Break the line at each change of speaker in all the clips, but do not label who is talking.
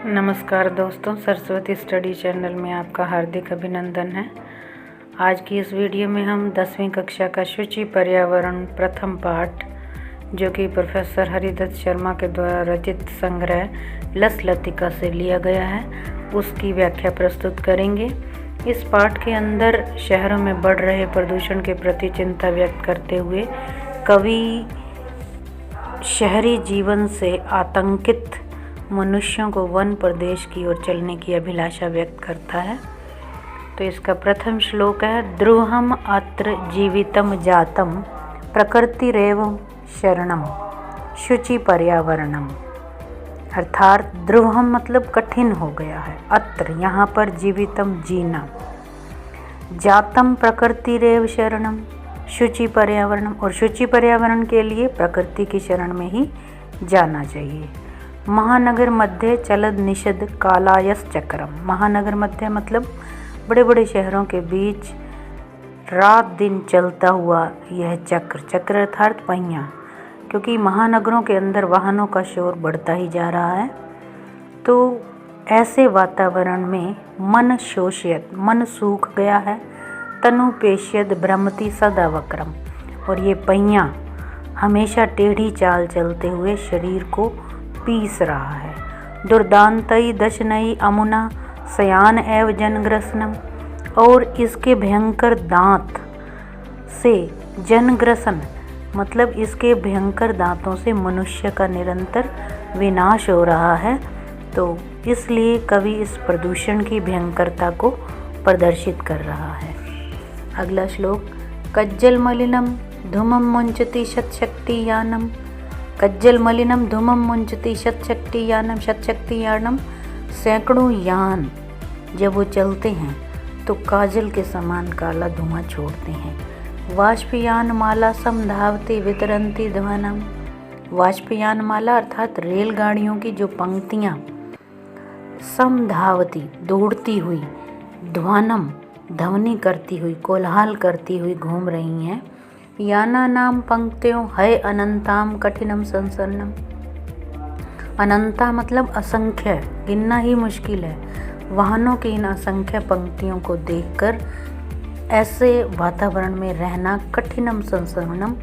नमस्कार दोस्तों, Saraswati study channel में आपका हार्दिक अभिनंदन है। आज की इस वीडियो में हम 10वीं कक्षा का शुचि पर्यावरण प्रथम पाठ, जो कि प्रोफेसर हरिदत्त शर्मा के द्वारा रचित संग्रह लस लतिका से लिया गया है, उसकी व्याख्या प्रस्तुत करेंगे। इस पाठ के अंदर शहरों में बढ़ रहे प्रदूषण के प्रति चिंता व्यक्त करते हुए कवि शहरी जीवन से आतंकित मनुष्यों को वन प्रदेश की ओर चलने की अभिलाषा व्यक्त करता है। तो इसका प्रथम श्लोक है, द्रुहम अत्र जीवितम जातम प्रकृतिरेव शरणम शुचि पर्यावरणम। अर्थात द्रुहम मतलब कठिन हो गया है, अत्र यहाँ पर जीवितम जीना, जातम प्रकृतिरेव शरणम शुचि पर्यावरणम, और शुचि पर्यावरण के लिए प्रकृति की शरण में ही जाना चाहिए। महानगर मध्य चलद निषद कालायस चक्रम। महानगर मध्य मतलब बड़े बड़े शहरों के बीच रात दिन चलता हुआ यह चक्र अर्थात पहिया, क्योंकि महानगरों के अंदर वाहनों का शोर बढ़ता ही जा रहा है। तो ऐसे वातावरण में मन शोष्यत, मन सूख गया है, तनु पेश्यद भ्रमति सदा वक्रम, और ये पहिया हमेशा टेढ़ी चाल चलते हुए शरीर को पीस रहा है। दुर्दांतई दशनई अमुना सयान एव जनग्रसनम, और इसके भयंकर दांत से जनग्रसन मतलब इसके भयंकर दांतों से मनुष्य का निरंतर विनाश हो रहा है। तो इसलिए कवि इस प्रदूषण की भयंकरता को प्रदर्शित कर रहा है। अगला श्लोक, कज्जल मलिनम धूमम मुंचति शतशक्ति यानम। कज्जल मलिनम धूमम मुंचति शतशक्ति यानम। शतशक्ति यानम सैकड़ों यान जब वो चलते हैं तो काजल के समान काला धुआं छोड़ते हैं। वाष्पयान माला समधावती वितरंती ध्वनम। वाष्पयान माला अर्थात रेलगाड़ियों की जो पंक्तियाँ समधावती दौड़ती हुई, ध्वनम ध्वनि करती हुई, कोलाहल करती हुई घूम रही हैं। याना नाम पंक्तियों है अनंताम कठिनम संसन्नम। अनंता मतलब असंख्य, गिनना ही मुश्किल है। वाहनों की इन असंख्य पंक्तियों को देखकर ऐसे वातावरण में रहना, कठिनम संसन्नम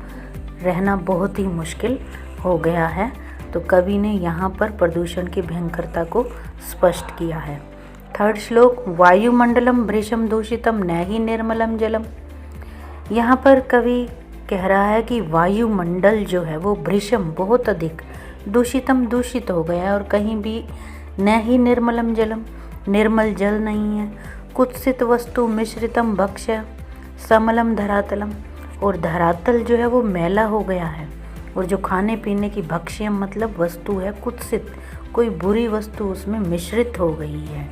रहना बहुत ही मुश्किल हो गया है। तो कवि ने यहाँ पर प्रदूषण की भयंकरता को स्पष्ट किया है। थर्ड श्लोक, वायुमंडलम भृशम दूषितम नैहि निर्मलम जलम। यहाँ पर कवि कह रहा है कि वायुमंडल जो है वो भृशम बहुत अधिक, दूषितम दूषित हो गया है, और कहीं भी न ही निर्मलम जलम निर्मल जल नहीं है। कुत्सित वस्तु मिश्रितम भक्ष्य समलम धरातलम, और धरातल जो है वो मैला हो गया है, और जो खाने पीने की भक्ष्यम मतलब वस्तु है कुत्सित, कोई बुरी वस्तु उसमें मिश्रित हो गई है।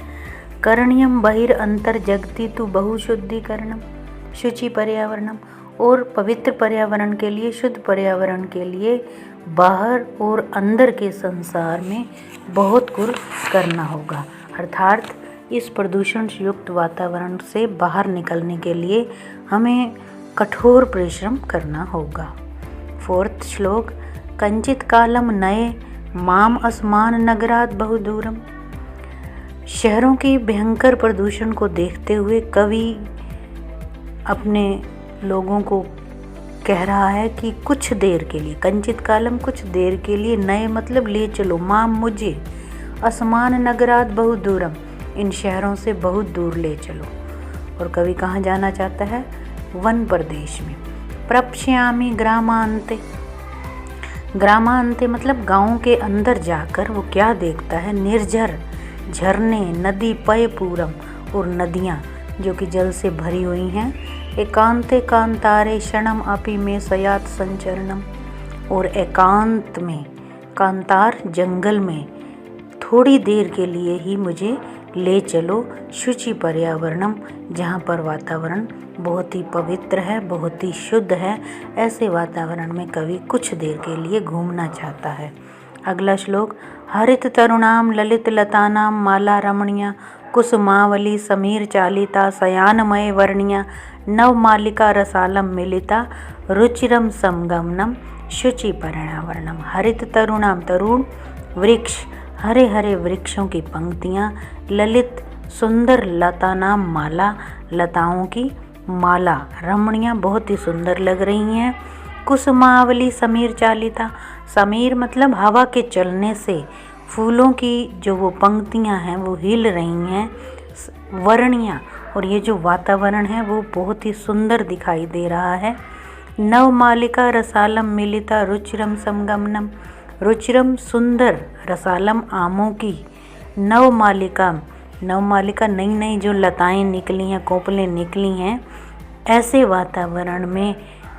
करणीयम बहिर अंतर जगती तु बहुशुद्धिकरणम शुचि पर्यावरणम, और पवित्र पर्यावरण के लिए, शुद्ध पर्यावरण के लिए बाहर और अंदर के संसार में बहुत कुछ करना होगा। अर्थात इस प्रदूषण से युक्त वातावरण से बाहर निकलने के लिए हमें कठोर परिश्रम करना होगा। फोर्थ श्लोक, कंचित कालम नए माम असमान नगरात बहुदूरम। शहरों की भयंकर प्रदूषण को देखते हुए कवि अपने लोगों को कह रहा है कि कुछ देर के लिए, कंचित कालम कुछ देर के लिए, नए मतलब ले चलो, माम मुझे, असमान नगरात बहुत दूरम इन शहरों से बहुत दूर ले चलो। और कवि कहाँ जाना चाहता है? वन प्रदेश में। प्रप्ष्यामि ग्रामांते, ग्रामांते मतलब गाँव के अंदर जाकर वो क्या देखता है? निर्झर झरने, नदी पय पूरम, और नदियाँ जो कि जल से भरी हुई हैं। एकांते कांतारे क्षणम अपि में सयात संचरणम, और एकांत में, कांतार जंगल में थोड़ी देर के लिए ही मुझे ले चलो शुचि पर्यावरणम, जहाँ पर वातावरण बहुत ही पवित्र है, बहुत ही शुद्ध है। ऐसे वातावरण में कवि कुछ देर के लिए घूमना चाहता है। अगला श्लोक, हरित तरुणाम ललित लतानाम माला रमणीया कुसुमावली समीर चालिता सयानमय वर्णिया नव मालिका रसालम मिलिता रुचिरम समगमनम शुचि पर्यावरणम। हरित तरुणाम, तरुण वृक्ष, हरे हरे वृक्षों की पंक्तियाँ, ललित सुंदर लता नाम माला, लताओं की माला, रमणियाँ बहुत ही सुंदर लग रही हैं। कुसुमावली समीर चालिता, समीर मतलब हवा के चलने से फूलों की जो वो पंक्तियाँ हैं वो हिल रही हैं, वर्णियाँ, और ये जो वातावरण है वो बहुत ही सुंदर दिखाई दे रहा है। नवमालिका रसालम मिलिता रुचिरम समगमनम, रुचिरम सुंदर, रसालम आमों की, नवमालिका, नवमालिका नई नई जो लताएं निकली हैं, कोपलें निकली हैं, ऐसे वातावरण में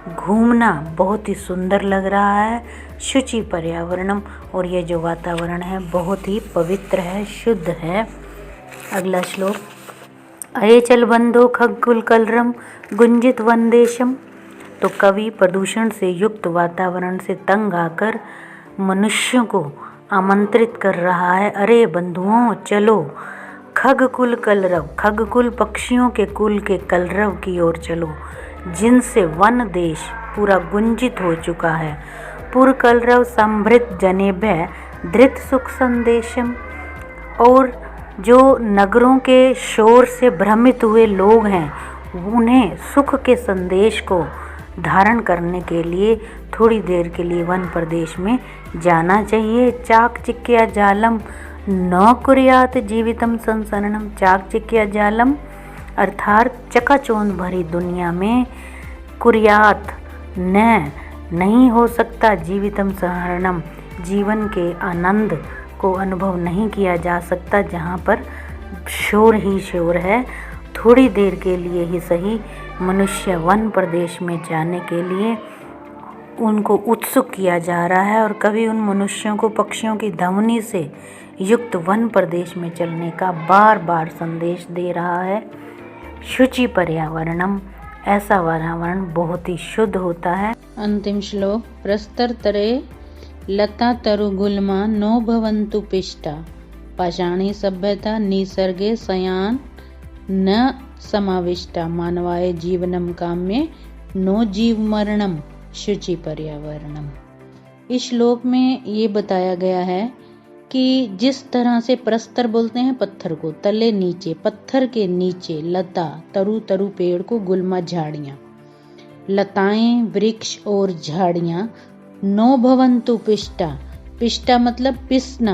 घूमना बहुत ही सुंदर लग रहा है। शुचि पर्यावरणम, और ये जो वातावरण है बहुत ही पवित्र है, शुद्ध है। अगला श्लोक, अयेचल बंधो खग्गुल कलरम गुंजित वंदेशम। तो कवि प्रदूषण से युक्त वातावरण से तंग आकर मनुष्यों को आमंत्रित कर रहा है, अरे बंधुओं चलो खगकुल कलरव, खगकुल पक्षियों के कुल के कलरव की ओर चलो, जिनसे वन देश पूरा गुंजित हो चुका है। पुर कलरव संभृत जनेभ्य धृत सुख संदेशम, और जो नगरों के शोर से भ्रमित हुए लोग हैं उन्हें सुख के संदेश को धारण करने के लिए थोड़ी देर के लिए वन प्रदेश में जाना चाहिए। चाकचिक्या जालम न कुर्यात जीवितम संसरणम, चाकचिक्या जालम अर्थात चकाचौंध भरी दुनिया में कुर्यात नहीं हो सकता, जीवितम संहरणम जीवन के आनंद को अनुभव नहीं किया जा सकता जहाँ पर शोर ही शोर है। थोड़ी देर के लिए ही सही मनुष्य वन प्रदेश में जाने के लिए उनको उत्सुक किया जा रहा है, और कभी उन मनुष्यों को पक्षियों की ध्वनि से युक्त वन प्रदेश में चलने का बार बार संदेश दे रहा है। शुचि पर्यावरणम, ऐसा वातावरण बहुत ही शुद्ध होता है।
अंतिम श्लोक, प्रस्तर तरे लता तरु गुल्मा नो भवन्तु पिष्टा, पाषाणी सभ्यता निसर्गे सयान न समाविष्टा, मानवाय जीवनम काम्ये नो जीव मरणम शुचि पर्यावरणम। इस श्लोक में ये बताया गया है कि जिस तरह से प्रस्तर बोलते हैं पत्थर को, तले नीचे, पत्थर के नीचे लता तरु तरु पेड़ को, गुल्मा झाड़ियाँ, लताएं वृक्ष और झाड़ियाँ, नो भवन्तु पिष्टा, पिष्टा मतलब पिसना,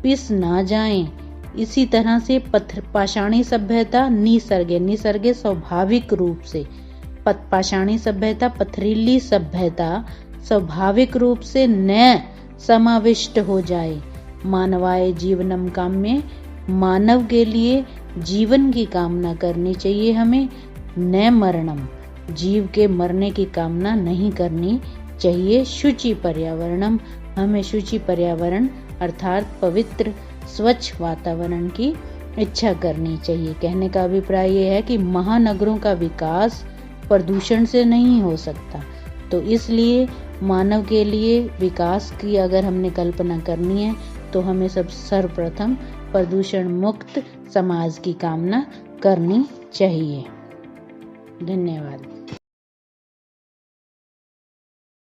पिस ना जाएं। इसी तरह से पाषाणी सभ्यता निसर्गे, निसर्गे स्वाभाविक रूप से, पाषाणी सभ्यता पथरीली सभ्यता स्वाभाविक रूप से न समाविष्ट हो जाए। मानवाय जीवनम काम्ये, मानव के लिए जीवन की कामना करनी चाहिए हमें, न मरणम, जीव के मरने की कामना नहीं करनी चाहिए। शुचि पर्यावरणम, हमें शुचि पर्यावरण अर्थात पवित्र स्वच्छ वातावरण की इच्छा करनी चाहिए। कहने का अभिप्राय ये है कि महानगरों का विकास प्रदूषण से नहीं हो सकता, तो इसलिए मानव के लिए विकास की अगर हमने कल्पना करनी है तो हमें सब सर्वप्रथम प्रदूषण मुक्त समाज की कामना करनी चाहिए। धन्यवाद।